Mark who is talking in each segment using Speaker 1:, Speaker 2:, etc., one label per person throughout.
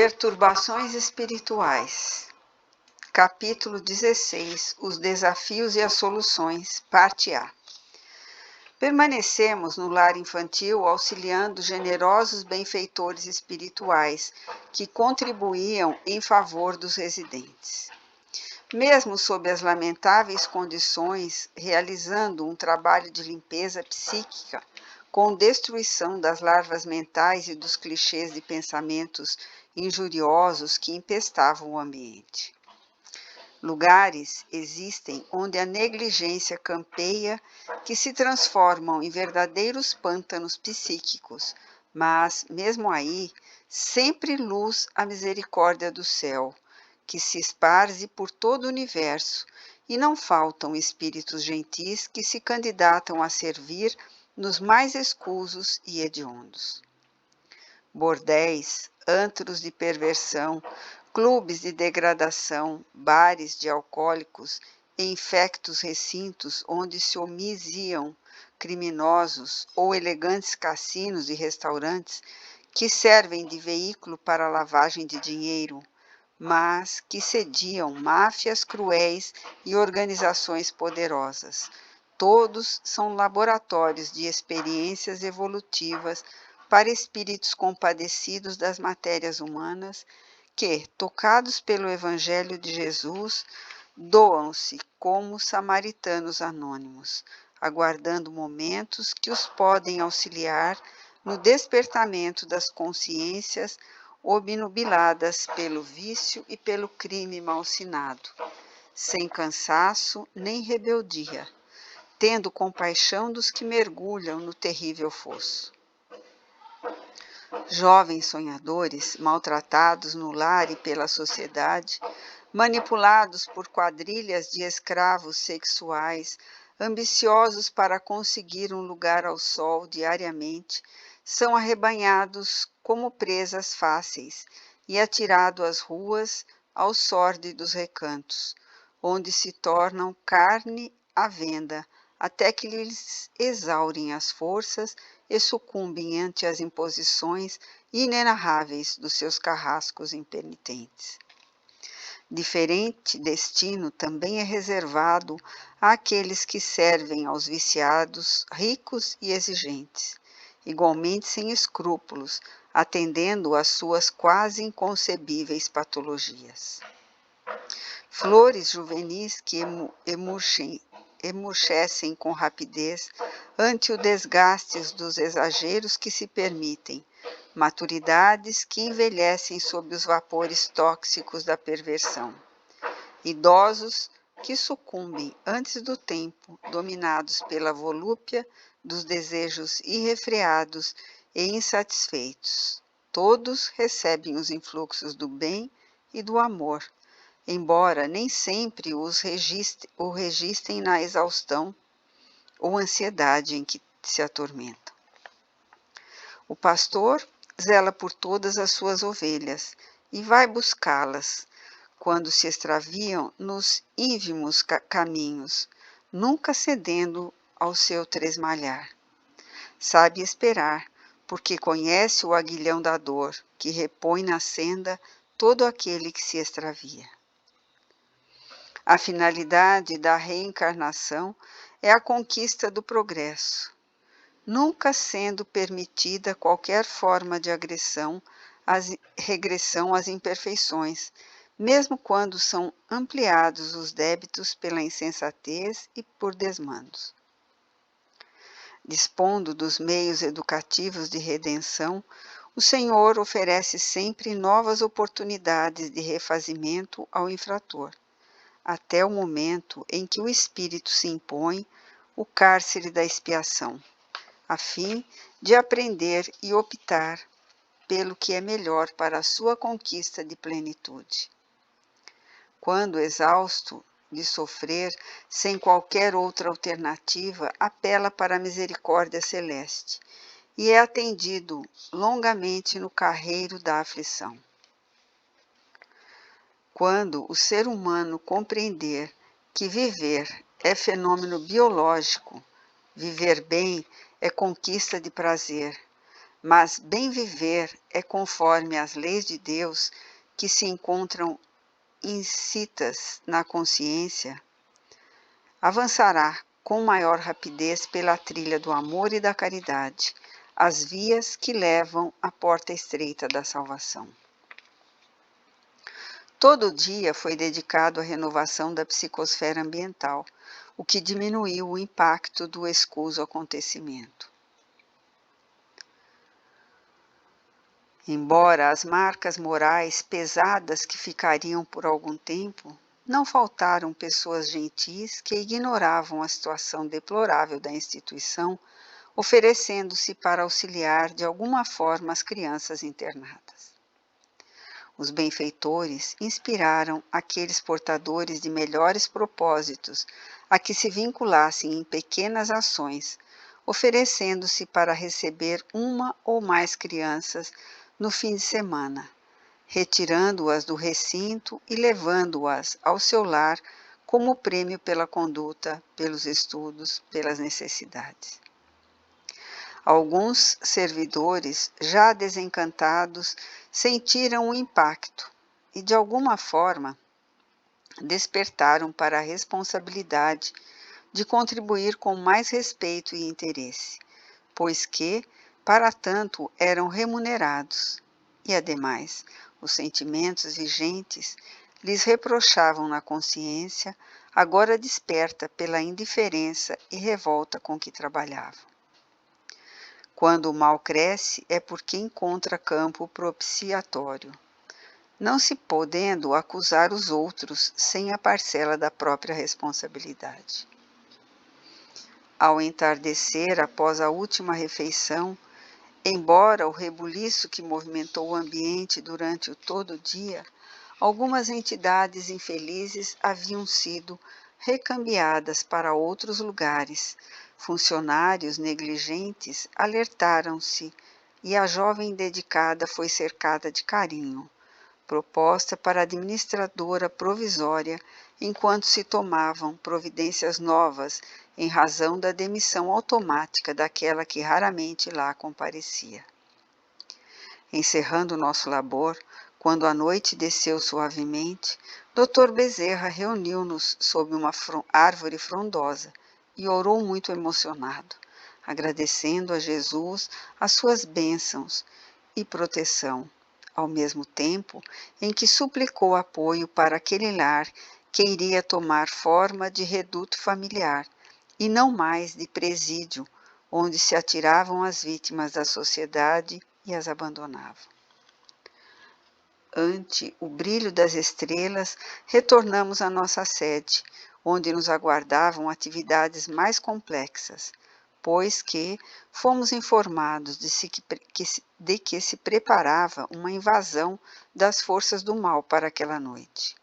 Speaker 1: Perturbações espirituais. Capítulo 16. Os desafios e as soluções. Parte A. Permanecemos no lar infantil auxiliando generosos benfeitores espirituais que contribuíam em favor dos residentes. Mesmo sob as lamentáveis condições, realizando um trabalho de limpeza psíquica, com destruição das larvas mentais e dos clichês de pensamentos injuriosos que empestavam o ambiente. Lugares existem onde a negligência campeia, que se transformam em verdadeiros pântanos psíquicos, mas, mesmo aí, sempre luz a misericórdia do céu, que se esparze por todo o universo, e não faltam espíritos gentis que se candidatam a servir nos mais escusos e hediondos. Bordéis, antros de perversão, clubes de degradação, bares de alcoólicos e infectos recintos onde se homiziam criminosos ou elegantes cassinos e restaurantes que servem de veículo para a lavagem de dinheiro, mas que sediam máfias cruéis e organizações poderosas. Todos são laboratórios de experiências evolutivas para espíritos compadecidos das matérias humanas que, tocados pelo Evangelho de Jesus, doam-se como samaritanos anônimos, aguardando momentos que os podem auxiliar no despertamento das consciências obnubiladas pelo vício e pelo crime malsinado, sem cansaço nem rebeldia, tendo compaixão dos que mergulham no terrível fosso. Jovens sonhadores, maltratados no lar e pela sociedade, manipulados por quadrilhas de escravos sexuais, ambiciosos para conseguir um lugar ao sol diariamente, são arrebanhados como presas fáceis e atirados às ruas, aos sórdidos recantos, onde se tornam carne à venda, até que lhes exaurem as forças e sucumbem ante as imposições inenarráveis dos seus carrascos impenitentes. Diferente destino também é reservado àqueles que servem aos viciados, ricos e exigentes, igualmente sem escrúpulos, atendendo às suas quase inconcebíveis patologias. Flores juvenis que emurchecem com rapidez ante o desgaste dos exageros que se permitem, maturidades que envelhecem sob os vapores tóxicos da perversão, idosos que sucumbem antes do tempo, dominados pela volúpia dos desejos irrefreados e insatisfeitos. Todos recebem os influxos do bem e do amor, embora nem sempre o registrem na exaustão ou ansiedade em que se atormentam. O pastor zela por todas as suas ovelhas e vai buscá-las quando se extraviam nos ínfimos caminhos, nunca cedendo ao seu tresmalhar. Sabe esperar, porque conhece o aguilhão da dor, que repõe na senda todo aquele que se extravia. A finalidade da reencarnação é a conquista do progresso, nunca sendo permitida qualquer forma de regressão às imperfeições, mesmo quando são ampliados os débitos pela insensatez e por desmandos. Dispondo dos meios educativos de redenção, o Senhor oferece sempre novas oportunidades de refazimento ao infrator, até o momento em que o espírito se impõe o cárcere da expiação, a fim de aprender e optar pelo que é melhor para a sua conquista de plenitude. Quando exausto de sofrer, sem qualquer outra alternativa, apela para a misericórdia celeste e é atendido longamente no carreiro da aflição. Quando o ser humano compreender que viver é fenômeno biológico, viver bem é conquista de prazer, mas bem viver é conforme as leis de Deus que se encontram inscritas na consciência, avançará com maior rapidez pela trilha do amor e da caridade, as vias que levam à porta estreita da salvação. Todo dia foi dedicado à renovação da psicosfera ambiental, o que diminuiu o impacto do escuso acontecimento. Embora as marcas morais pesadas que ficariam por algum tempo, não faltaram pessoas gentis que ignoravam a situação deplorável da instituição, oferecendo-se para auxiliar de alguma forma as crianças internadas. Os benfeitores inspiraram aqueles portadores de melhores propósitos a que se vinculassem em pequenas ações, oferecendo-se para receber uma ou mais crianças no fim de semana, retirando-as do recinto e levando-as ao seu lar como prêmio pela conduta, pelos estudos, pelas necessidades. Alguns servidores, já desencantados, sentiram o impacto e, de alguma forma, despertaram para a responsabilidade de contribuir com mais respeito e interesse, pois que, para tanto, eram remunerados, e, ademais, os sentimentos vigentes lhes reprochavam na consciência, agora desperta pela indiferença e revolta com que trabalhavam. Quando o mal cresce, é porque encontra campo propiciatório, não se podendo acusar os outros sem a parcela da própria responsabilidade. Ao entardecer, após a última refeição, embora o rebuliço que movimentou o ambiente durante todo o dia, algumas entidades infelizes haviam sido recambiadas para outros lugares. Funcionários negligentes alertaram-se e a jovem dedicada foi cercada de carinho, proposta para administradora provisória enquanto se tomavam providências novas em razão da demissão automática daquela que raramente lá comparecia. Encerrando nosso labor, quando a noite desceu suavemente, Dr. Bezerra reuniu-nos sob uma árvore frondosa e orou muito emocionado, agradecendo a Jesus as suas bênçãos e proteção, ao mesmo tempo em que suplicou apoio para aquele lar que iria tomar forma de reduto familiar e não mais de presídio, onde se atiravam as vítimas da sociedade e as abandonavam. Ante o brilho das estrelas, retornamos à nossa sede, onde nos aguardavam atividades mais complexas, pois que fomos informados de que se preparava uma invasão das forças do mal para aquela noite.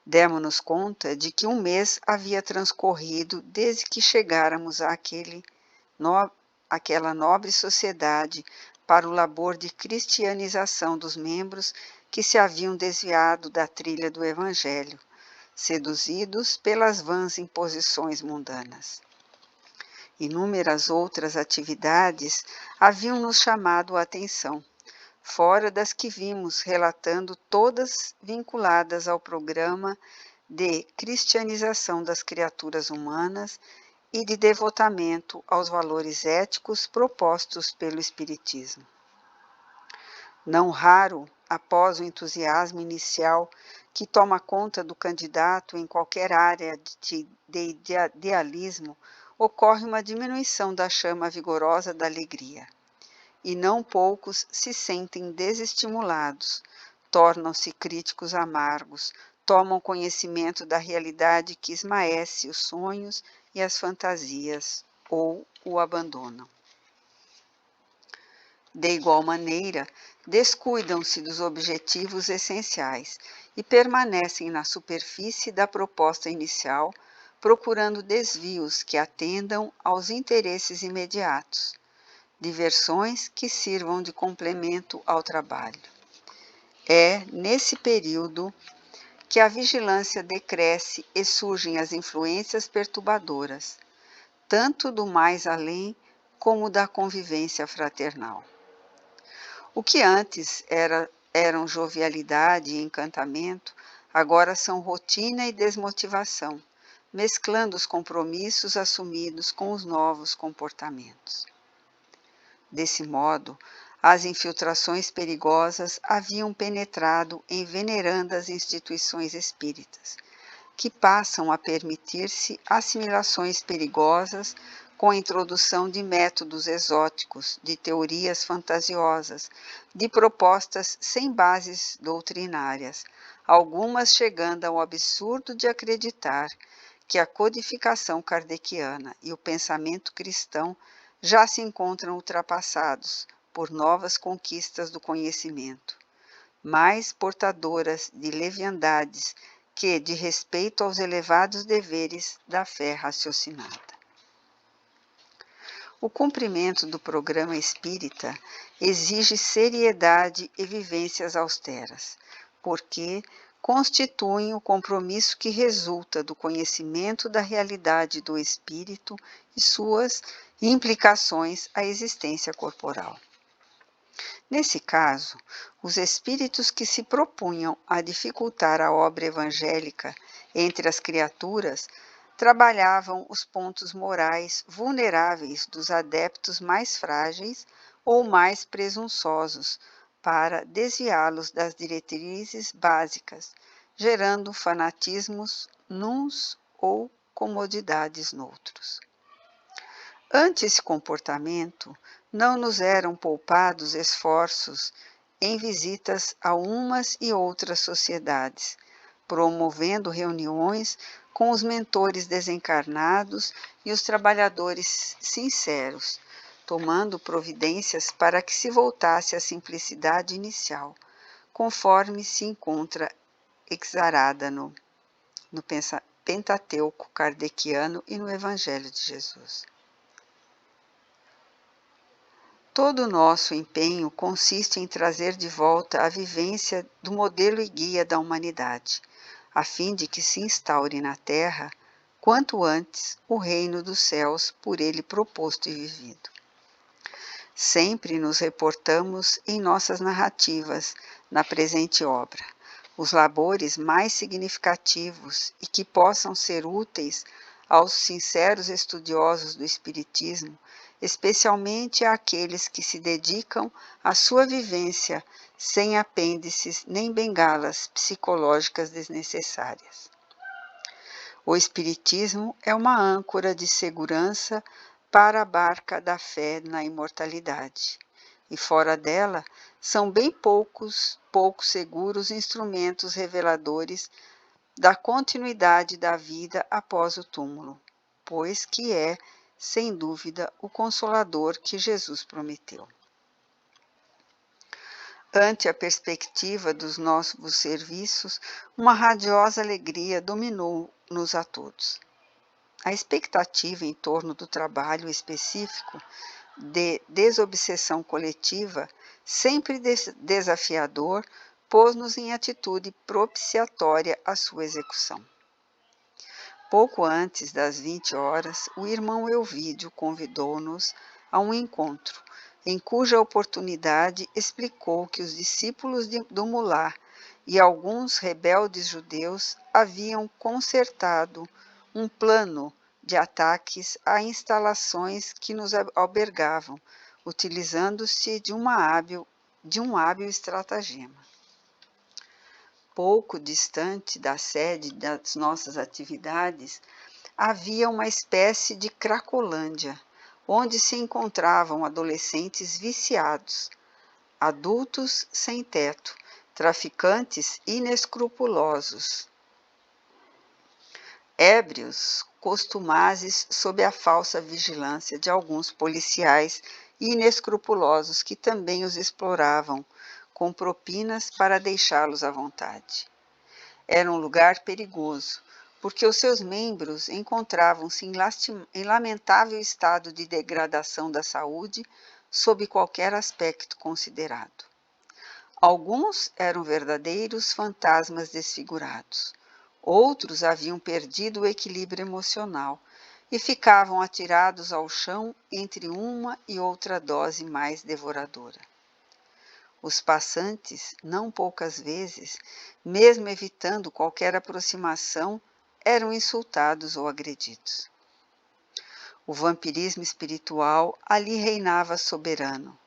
Speaker 1: Demos-nos conta de que um mês havia transcorrido desde que chegáramos àquela nobre sociedade para o labor de cristianização dos membros que se haviam desviado da trilha do Evangelho, seduzidos pelas vãs imposições mundanas. Inúmeras outras atividades haviam nos chamado a atenção, fora das que vimos relatando, todas vinculadas ao programa de cristianização das criaturas humanas e de devotamento aos valores éticos propostos pelo Espiritismo. Não raro, após o entusiasmo inicial que toma conta do candidato em qualquer área de idealismo, ocorre uma diminuição da chama vigorosa da alegria. E não poucos se sentem desestimulados, tornam-se críticos amargos, tomam conhecimento da realidade que esmaece os sonhos e as fantasias, ou o abandonam. De igual maneira, descuidam-se dos objetivos essenciais e permanecem na superfície da proposta inicial, procurando desvios que atendam aos interesses imediatos, diversões que sirvam de complemento ao trabalho. É nesse período que a vigilância decresce e surgem as influências perturbadoras, tanto do mais além como da convivência fraternal. O que antes eram jovialidade e encantamento, agora são rotina e desmotivação, mesclando os compromissos assumidos com os novos comportamentos. Desse modo, as infiltrações perigosas haviam penetrado em venerandas instituições espíritas, que passam a permitir-se assimilações perigosas com a introdução de métodos exóticos, de teorias fantasiosas, de propostas sem bases doutrinárias, algumas chegando ao absurdo de acreditar que a codificação kardeciana e o pensamento cristão já se encontram ultrapassados por novas conquistas do conhecimento, mais portadoras de leviandades que de respeito aos elevados deveres da fé raciocinada. O cumprimento do programa espírita exige seriedade e vivências austeras, porque constituem o compromisso que resulta do conhecimento da realidade do espírito e suas implicações à existência corporal. Nesse caso, os espíritos que se propunham a dificultar a obra evangélica entre as criaturas trabalhavam os pontos morais vulneráveis dos adeptos mais frágeis ou mais presunçosos para desviá-los das diretrizes básicas, gerando fanatismos nuns ou comodidades noutros. Ante esse comportamento, não nos eram poupados esforços em visitas a umas e outras sociedades, promovendo reuniões com os mentores desencarnados e os trabalhadores sinceros, tomando providências para que se voltasse à simplicidade inicial, conforme se encontra exarada no Pentateuco kardeciano e no Evangelho de Jesus. Todo o nosso empenho consiste em trazer de volta a vivência do modelo e guia da humanidade, a fim de que se instaure na Terra, quanto antes, o reino dos céus por ele proposto e vivido. Sempre nos reportamos em nossas narrativas, na presente obra, os labores mais significativos e que possam ser úteis aos sinceros estudiosos do Espiritismo, especialmente àqueles que se dedicam à sua vivência sem apêndices nem bengalas psicológicas desnecessárias. O Espiritismo é uma âncora de segurança para a barca da fé na imortalidade, e fora dela são bem pouco seguros instrumentos reveladores da continuidade da vida após o túmulo, pois que é, sem dúvida, o Consolador que Jesus prometeu. Ante a perspectiva dos novos serviços, uma radiosa alegria dominou-nos a todos. A expectativa em torno do trabalho específico de desobsessão coletiva, sempre desafiador, pôs-nos em atitude propiciatória à sua execução. Pouco antes das 20 horas, o irmão Elvídio convidou-nos a um encontro, em cuja oportunidade explicou que os discípulos do Mulá e alguns rebeldes judeus haviam concertado um plano de ataques a instalações que nos albergavam, utilizando-se de um hábil estratagema. Pouco distante da sede das nossas atividades, havia uma espécie de Cracolândia, onde se encontravam adolescentes viciados, adultos sem teto, traficantes inescrupulosos, ébrios costumazes sob a falsa vigilância de alguns policiais inescrupulosos que também os exploravam, com propinas para deixá-los à vontade. Era um lugar perigoso, porque os seus membros encontravam-se em lamentável estado de degradação da saúde sob qualquer aspecto considerado. Alguns eram verdadeiros fantasmas desfigurados. Outros haviam perdido o equilíbrio emocional e ficavam atirados ao chão entre uma e outra dose mais devoradora. Os passantes, não poucas vezes, mesmo evitando qualquer aproximação, eram insultados ou agredidos. O vampirismo espiritual ali reinava soberano,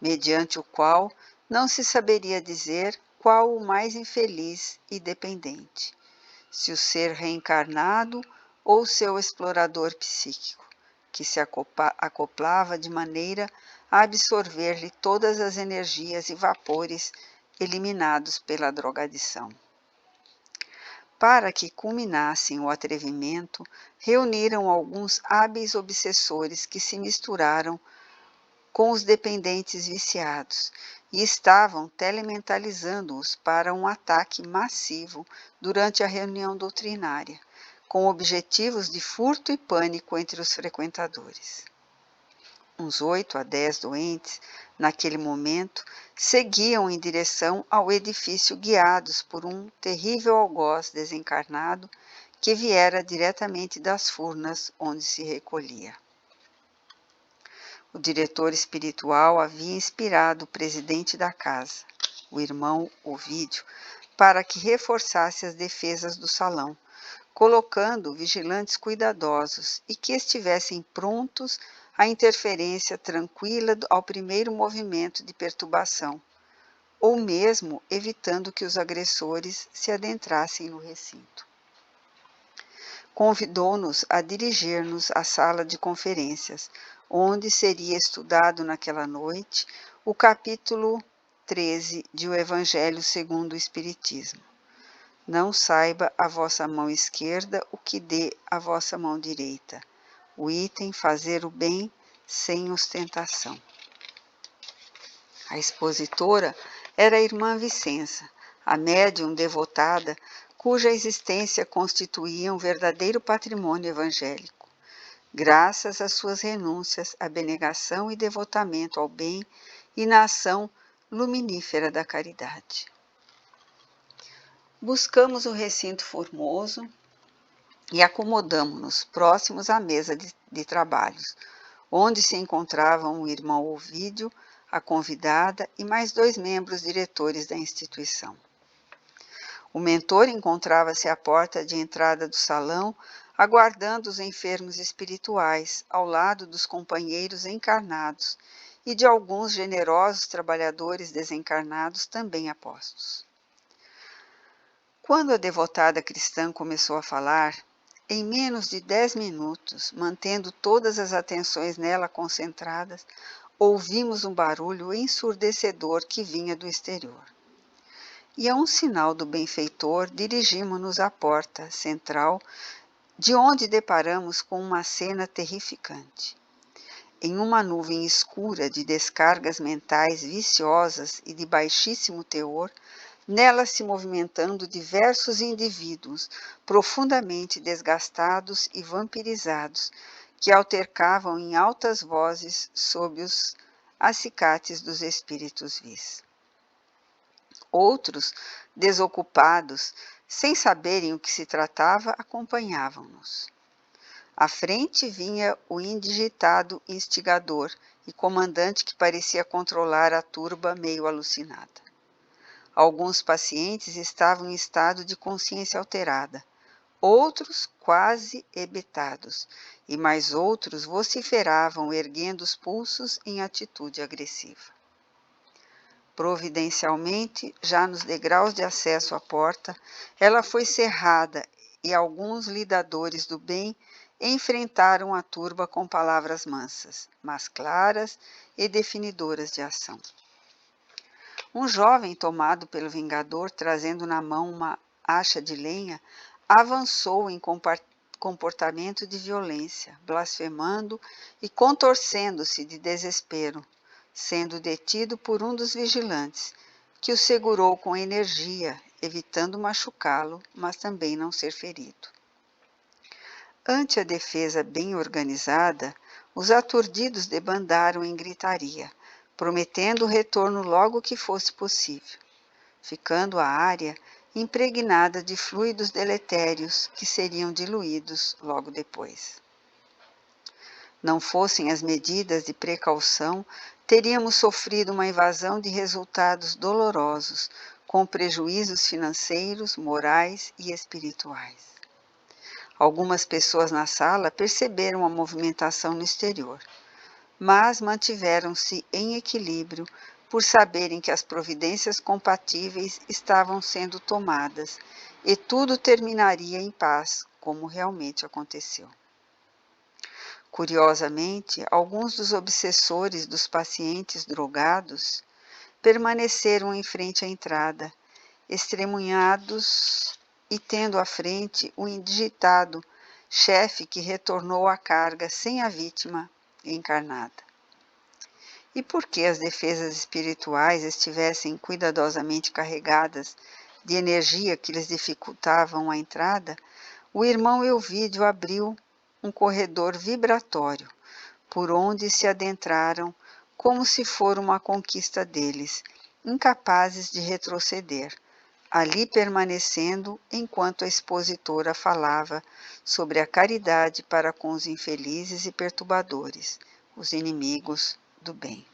Speaker 1: mediante o qual não se saberia dizer qual o mais infeliz e dependente, se o ser reencarnado ou seu explorador psíquico, que se acoplava de maneira a absorver-lhe todas as energias e vapores eliminados pela drogadição. Para que culminassem o atrevimento, reuniram alguns hábeis obsessores que se misturaram com os dependentes viciados e estavam telementalizando-os para um ataque massivo durante a reunião doutrinária, com objetivos de furto e pânico entre os frequentadores. Uns 8 a 10 doentes, naquele momento, seguiam em direção ao edifício guiados por um terrível algoz desencarnado que viera diretamente das furnas onde se recolhia. O diretor espiritual havia inspirado o presidente da casa, o irmão Ovídio, para que reforçasse as defesas do salão, colocando vigilantes cuidadosos e que estivessem prontos à interferência tranquila ao primeiro movimento de perturbação, ou mesmo evitando que os agressores se adentrassem no recinto. Convidou-nos a dirigir-nos à sala de conferências, onde seria estudado naquela noite o capítulo 13 de O Evangelho segundo o Espiritismo. Não saiba a vossa mão esquerda o que dê a vossa mão direita. O item fazer o bem sem ostentação. A expositora era a irmã Vicença, a médium devotada, cuja existência constituía um verdadeiro patrimônio evangélico, graças às suas renúncias, abnegação e devotamento ao bem e na ação luminífera da caridade. Buscamos o recinto formoso e acomodamo-nos próximos à mesa de trabalhos, onde se encontravam o irmão Ovídio, a convidada e mais 2 membros diretores da instituição. O mentor encontrava-se à porta de entrada do salão, aguardando os enfermos espirituais, ao lado dos companheiros encarnados e de alguns generosos trabalhadores desencarnados também apostos. Quando a devotada cristã começou a falar, em menos de 10 minutos, mantendo todas as atenções nela concentradas, ouvimos um barulho ensurdecedor que vinha do exterior. E a um sinal do benfeitor, dirigimos-nos à porta central, de onde deparamos com uma cena terrificante. Em uma nuvem escura de descargas mentais viciosas e de baixíssimo teor, nela se movimentando diversos indivíduos profundamente desgastados e vampirizados, que altercavam em altas vozes sob os acicates dos espíritos vis. Outros, desocupados, sem saberem o que se tratava, acompanhavam-nos. À frente vinha o indigitado instigador e comandante que parecia controlar a turba meio alucinada. Alguns pacientes estavam em estado de consciência alterada, outros quase hebetados, e mais outros vociferavam, erguendo os pulsos em atitude agressiva. Providencialmente, já nos degraus de acesso à porta, ela foi cerrada e alguns lidadores do bem enfrentaram a turba com palavras mansas, mas claras e definidoras de ação. Um jovem tomado pelo vingador, trazendo na mão uma acha de lenha, avançou em comportamento de violência, blasfemando e contorcendo-se de desespero, sendo detido por um dos vigilantes, que o segurou com energia, evitando machucá-lo, mas também não ser ferido. Ante a defesa bem organizada, os aturdidos debandaram em gritaria, prometendo o retorno logo que fosse possível, ficando a área impregnada de fluidos deletérios que seriam diluídos logo depois. Não fossem as medidas de precaução, teríamos sofrido uma invasão de resultados dolorosos, com prejuízos financeiros, morais e espirituais. Algumas pessoas na sala perceberam a movimentação no exterior, mas mantiveram-se em equilíbrio por saberem que as providências compatíveis estavam sendo tomadas e tudo terminaria em paz, como realmente aconteceu. Curiosamente, alguns dos obsessores dos pacientes drogados permaneceram em frente à entrada, estremunhados e tendo à frente o indigitado chefe que retornou à carga sem a vítima encarnada. E porque as defesas espirituais estivessem cuidadosamente carregadas de energia que lhes dificultavam a entrada, o irmão Elvídio abriu um corredor vibratório, por onde se adentraram como se for uma conquista deles, incapazes de retroceder, ali permanecendo enquanto a expositora falava sobre a caridade para com os infelizes e perturbadores, os inimigos do bem.